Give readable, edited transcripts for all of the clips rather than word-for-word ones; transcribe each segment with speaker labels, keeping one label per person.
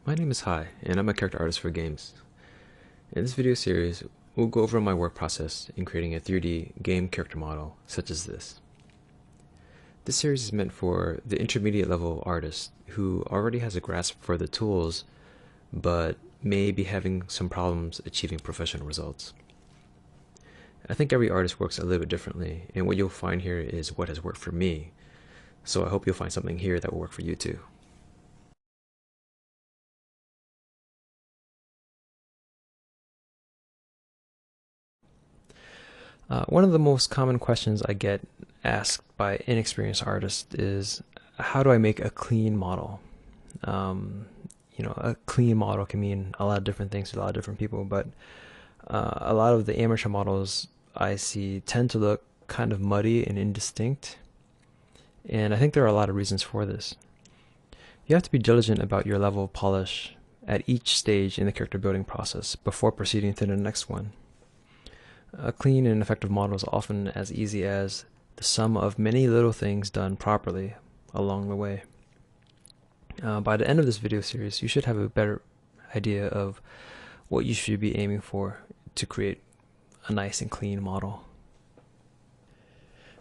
Speaker 1: My name is Hai, and I'm a character artist for games. In this video series, we'll go over my work process in creating a 3D game character model such as this. This series is meant for the intermediate level artist who already has a grasp for the tools, but may be having some problems achieving professional results. I think every artist works a little bit differently, and what you'll find here is what has worked for me, so I hope you'll find something here that will work for you too. One of the most common questions I get asked by inexperienced artists is, how do I make a clean model? Um, a clean model can mean a lot of different things to a lot of different people, but a lot of the amateur models I see tend to look kind of muddy and indistinct, and I think there are a lot of reasons for this. You have to be diligent about your level of polish at each stage in the character building process before proceeding to the next one. A clean and effective model is often as easy as the sum of many little things done properly along the way. By the end of this video series, you should have a better idea of what you should be aiming for to create a nice and clean model.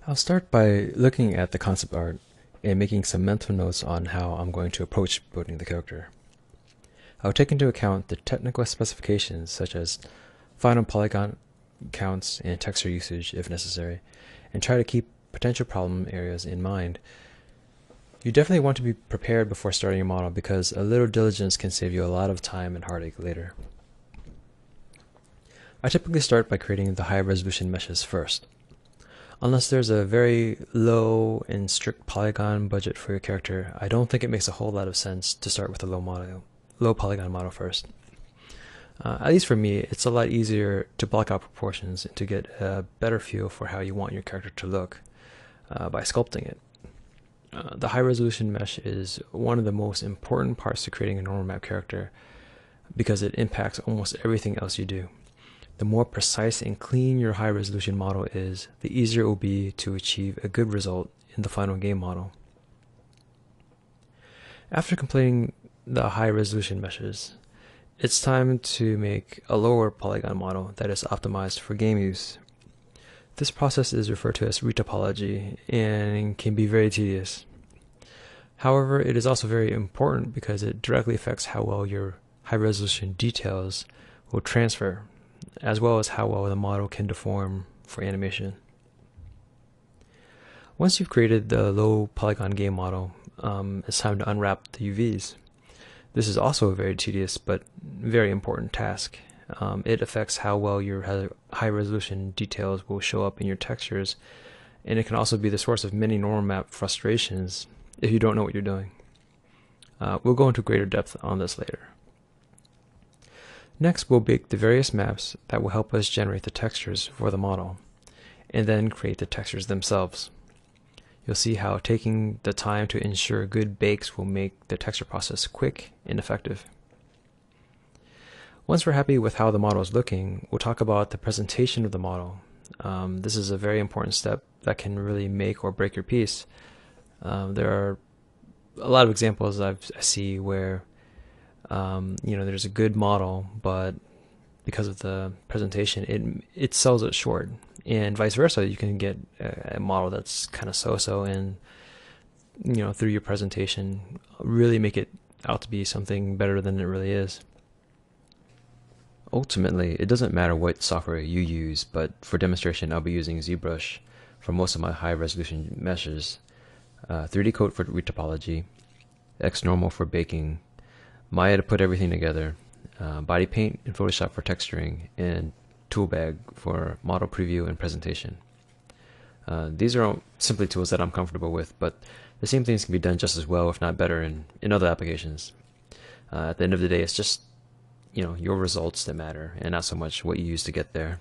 Speaker 1: I'll start by looking at the concept art and making some mental notes on how I'm going to approach building the character. I'll take into account the technical specifications such as final polygon counts and texture usage if necessary, and try to keep potential problem areas in mind. You definitely want to be prepared before starting your model because a little diligence can save you a lot of time and heartache later. I typically start by creating the high resolution meshes first. Unless there's a very low and strict polygon budget for your character, I don't think it makes a whole lot of sense to start with a low polygon model first. At least for me, it's a lot easier to block out proportions and to get a better feel for how you want your character to look by sculpting it. The high resolution mesh is one of the most important parts to creating a normal map character because it impacts almost everything else you do. The more precise and clean your high resolution model is, the easier it will be to achieve a good result in the final game model. After completing the high resolution meshes, it's time to make a lower polygon model that is optimized for game use. This process is referred to as retopology and can be very tedious. However, it is also very important because it directly affects how well your high resolution details will transfer, as well as how well the model can deform for animation. Once you've created the low polygon game model, it's time to unwrap the UVs. This is also a very tedious but very important task. It affects how well your high resolution details will show up in your textures, and it can also be the source of many normal map frustrations if you don't know what you're doing. We'll go into greater depth on this later. Next, we'll bake the various maps that will help us generate the textures for the model, and then create the textures themselves. You'll see how taking the time to ensure good bakes will make the texture process quick and effective. Once we're happy with how the model is looking, we'll talk about the presentation of the model. This is a very important step that can really make or break your piece. There are a lot of examples I see where there's a good model, but because of the presentation, it sells it short. And vice versa, you can get a model that's kind of so-so and, through your presentation, really make it out to be something better than it really is. Ultimately, it doesn't matter what software you use, but for demonstration, I'll be using ZBrush for most of my high-resolution meshes, 3D Code for retopology, XNormal for baking, Maya to put everything together, Body Paint and Photoshop for texturing, and Toolbag for model preview and presentation. These are simply tools that I'm comfortable with, but the same things can be done just as well, if not better, in other applications. At the end of the day, it's just your results that matter, and not so much what you use to get there.